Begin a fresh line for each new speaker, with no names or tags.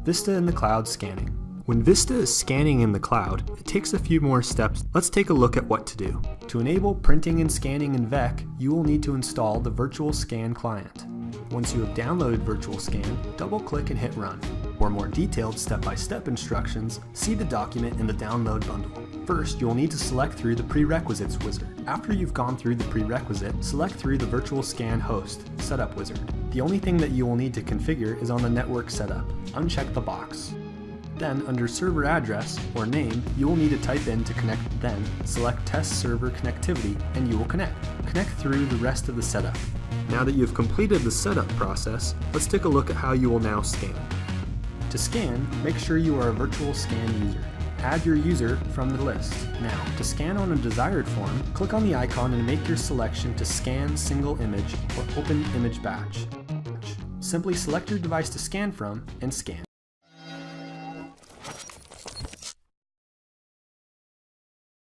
Vista in the cloud scanning. When Vista is scanning in the cloud, it takes a few more steps. Let's take a look at what to do. To enable printing and scanning in VEC, you will need to install the Virtual Scan client. Once you have downloaded Virtual Scan, double-click and hit Run. For more detailed step-by-step instructions, see the document in the download bundle. First, you will need to select through the Prerequisites wizard. After you've gone through the prerequisite, select through the Virtual Scan Host Setup wizard. The only thing that you will need to configure is on the network setup. Uncheck the box. Then, under server address or name, you will need to type in to connect. Then, select Test Server Connectivity and you will connect. Connect through the rest of the setup. Now that you've completed the setup process, let's take a look at how you will now scan. To scan, make sure you are a Virtual Scan user. Add your user from the list. Now, to scan on a desired form, click on the icon and make your selection to Scan Single Image or Open Image Batch. Simply select your device to scan from and scan.